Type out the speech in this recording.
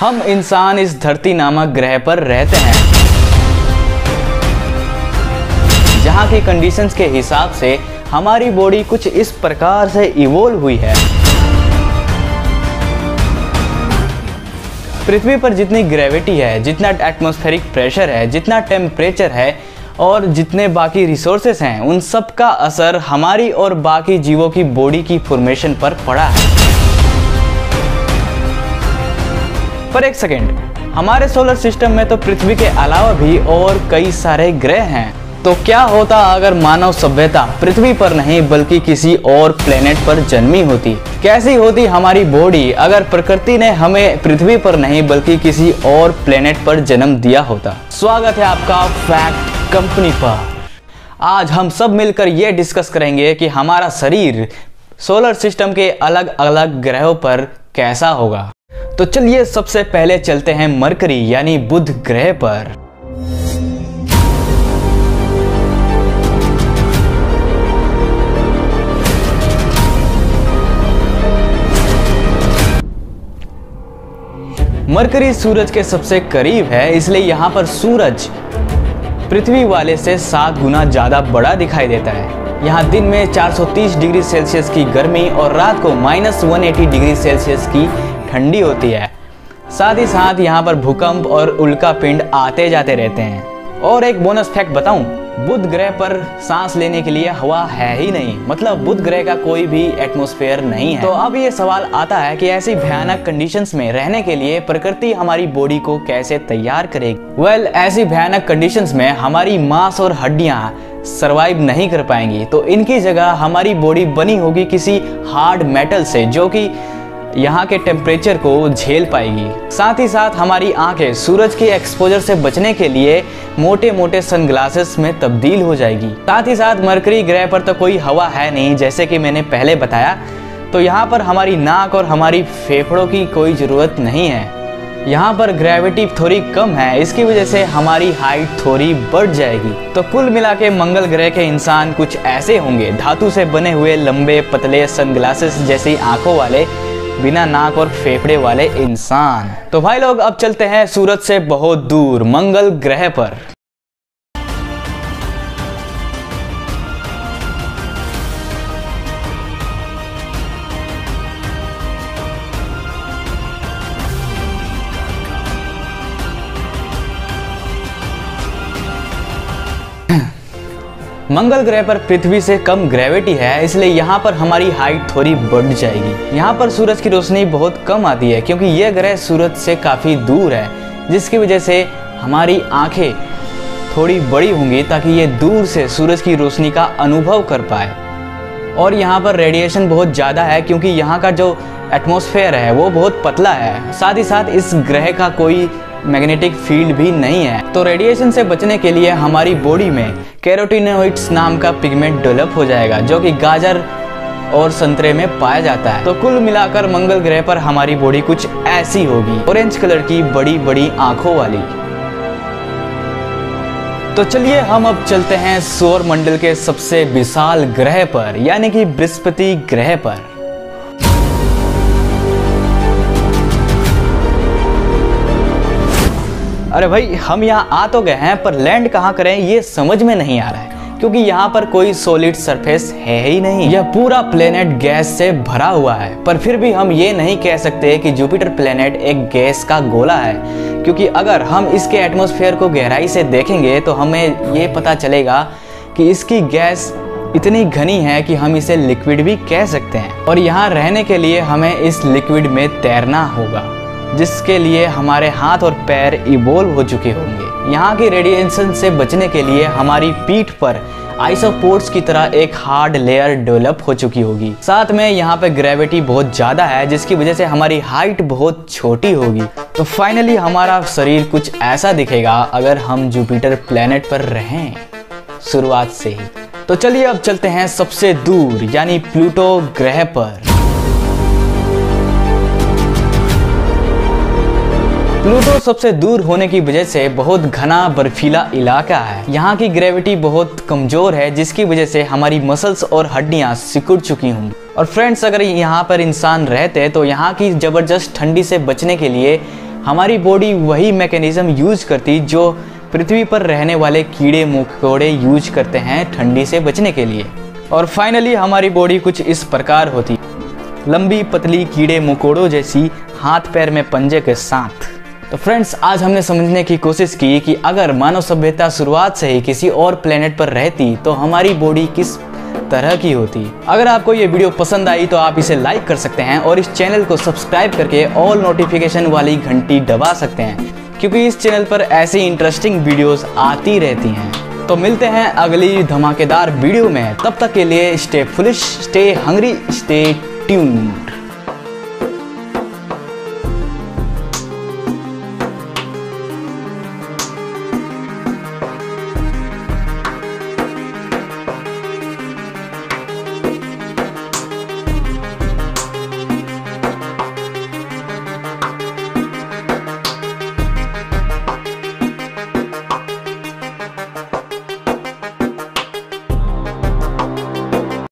हम इंसान इस धरती नामक ग्रह पर रहते हैं, जहाँ की कंडीशंस के हिसाब से हमारी बॉडी कुछ इस प्रकार से इवोल्व हुई है। पृथ्वी पर जितनी ग्रेविटी है, जितना एटमॉस्फेरिक प्रेशर है, जितना टेम्परेचर है और जितने बाकी रिसोर्सेस हैं, उन सब का असर हमारी और बाकी जीवों की बॉडी की फॉर्मेशन पर पड़ा है। पर एक सेकेंड, हमारे सोलर सिस्टम में तो पृथ्वी के अलावा भी और कई सारे ग्रह हैं। तो क्या होता अगर मानव सभ्यता पृथ्वी पर नहीं बल्कि किसी और प्लेनेट पर जन्मी होती? कैसी होती हमारी बॉडी अगर प्रकृति ने हमें पृथ्वी पर नहीं बल्कि किसी और प्लेनेट पर जन्म दिया होता? स्वागत है आपका फैक्ट कंपनी पर। आज हम सब मिलकर ये डिस्कस करेंगे कि हमारा शरीर सोलर सिस्टम के अलग अलग ग्रहों पर कैसा होगा। तो चलिए सबसे पहले चलते हैं मरकरी यानी बुध ग्रह पर। मरकरी सूरज के सबसे करीब है, इसलिए यहाँ पर सूरज पृथ्वी वाले से 7 गुना ज़्यादा बड़ा दिखाई देता है। यहाँ दिन में 430 डिग्री सेल्सियस की गर्मी और रात को -180 डिग्री सेल्सियस की ठंडी होती है। साथ ही साथ यहाँ पर भूकंप और उल्का पिंड आते जाते रहते हैं। और एक बोनस फैक्ट बताऊं, बुध ग्रह पर सांस लेने के लिए हवा है ही नहीं, मतलब बुध ग्रह का कोई भी एटमॉस्फेयर नहीं है। तो अब ये सवाल आता है कि ऐसी भयानक कंडीशंस में रहने के लिए प्रकृति हमारी बॉडी को कैसे तैयार करेगी? ऐसी भयानक कंडीशंस में हमारी मांस और हड्डियां सरवाइव नहीं कर पाएंगी, तो इनकी जगह हमारी बॉडी बनी होगी किसी हार्ड मेटल से, जो कि यहाँ के टेम्परेचर को झेल पाएगी। साथ ही साथ हमारी आंखें सूरज के एक्सपोजर से बचने के लिए मोटे मोटे सनग्लासेस में तब्दील हो जाएगी। साथ ही साथ मरकरी ग्रह पर तो कोई हवा है नहीं, जैसे कि मैंने पहले बताया, तो यहाँ पर हमारी नाक और हमारी फेफड़ों की कोई ज़रूरत नहीं है। यहाँ पर ग्रेविटी थोड़ी कम है, इसकी वजह से हमारी हाइट थोड़ी बढ़ जाएगी। तो कुल मिला के मंगल ग्रह के इंसान कुछ ऐसे होंगे, धातु से बने हुए लंबे पतले सनग्लासेस जैसी आंखों वाले, बिना नाक और फेफड़े वाले इंसान। तो भाई लोग अब चलते हैं सूरज से बहुत दूर मंगल ग्रह पर। मंगल ग्रह पर पृथ्वी से कम ग्रेविटी है, इसलिए यहाँ पर हमारी हाइट थोड़ी बढ़ जाएगी। यहाँ पर सूरज की रोशनी बहुत कम आती है क्योंकि यह ग्रह सूरज से काफ़ी दूर है, जिसकी वजह से हमारी आंखें थोड़ी बड़ी होंगी ताकि ये दूर से सूरज की रोशनी का अनुभव कर पाए। और यहाँ पर रेडिएशन बहुत ज़्यादा है क्योंकि यहाँ का जो एटमॉस्फेयर है वो बहुत पतला है। साथ ही साथ इस ग्रह का कोई मैग्नेटिक फील्ड भी नहीं है, तो रेडिएशन से बचने के लिए हमारी बॉडी में कैरोटीनोइड्स नाम का पिगमेंट डेवलप हो जाएगा, जो कि गाजर और संतरे में पाया जाता है। तो कुल मिलाकर मंगल ग्रह पर हमारी बॉडी कुछ ऐसी होगी, ऑरेंज कलर की बड़ी बड़ी आंखों वाली। तो चलिए हम अब चलते हैं सौर मंडल के सबसे विशाल ग्रह पर, यानी कि बृहस्पति ग्रह पर। अरे भाई, हम यहाँ आ तो गए हैं, पर लैंड कहाँ करें ये समझ में नहीं आ रहा है, क्योंकि यहाँ पर कोई सॉलिड सरफेस है ही नहीं। यह पूरा प्लेनेट गैस से भरा हुआ है। पर फिर भी हम ये नहीं कह सकते कि जुपिटर प्लेनेट एक गैस का गोला है, क्योंकि अगर हम इसके एटमॉस्फेयर को गहराई से देखेंगे तो हमें ये पता चलेगा कि इसकी गैस इतनी घनी है कि हम इसे लिक्विड भी कह सकते हैं। और यहाँ रहने के लिए हमें इस लिक्विड में तैरना होगा, जिसके लिए हमारे हाथ और पैर इवोल्व हो चुके होंगे। यहाँ की रेडिएशन से बचने के लिए हमारी पीठ पर आइसोपोड्स की तरह एक हार्ड लेयर डेवलप हो चुकी होगी। साथ में यहाँ पे ग्रेविटी बहुत ज़्यादा है, जिसकी वजह से हमारी हाइट बहुत छोटी होगी। तो फाइनली हमारा शरीर कुछ ऐसा दिखेगा अगर हम जुपिटर प्लेनेट पर रहें शुरुआत से ही। तो चलिए अब चलते हैं सबसे दूर यानी प्लूटो ग्रह पर। प्लूटो सबसे दूर होने की वजह से बहुत घना बर्फीला इलाका है। यहाँ की ग्रेविटी बहुत कमजोर है, जिसकी वजह से हमारी मसल्स और हड्डियाँ सिकुड़ चुकी होंगी। और फ्रेंड्स, अगर यहाँ पर इंसान रहते तो यहाँ की ज़बरदस्त ठंडी से बचने के लिए हमारी बॉडी वही मैकेनिज्म यूज करती जो पृथ्वी पर रहने वाले कीड़े मकोड़े यूज करते हैं ठंडी से बचने के लिए। और फाइनली हमारी बॉडी कुछ इस प्रकार होती, लंबी पतली कीड़े मकोड़ों जैसी, हाथ पैर में पंजे के साथ। तो फ्रेंड्स, आज हमने समझने की कोशिश की कि अगर मानव सभ्यता शुरुआत से ही किसी और प्लेनेट पर रहती तो हमारी बॉडी किस तरह की होती। अगर आपको ये वीडियो पसंद आई तो आप इसे लाइक कर सकते हैं और इस चैनल को सब्सक्राइब करके ऑल नोटिफिकेशन वाली घंटी दबा सकते हैं, क्योंकि इस चैनल पर ऐसी इंटरेस्टिंग वीडियोस आती रहती हैं। तो मिलते हैं अगली धमाकेदार वीडियो में, तब तक के लिए stay foolish, stay hungry, stay tuned.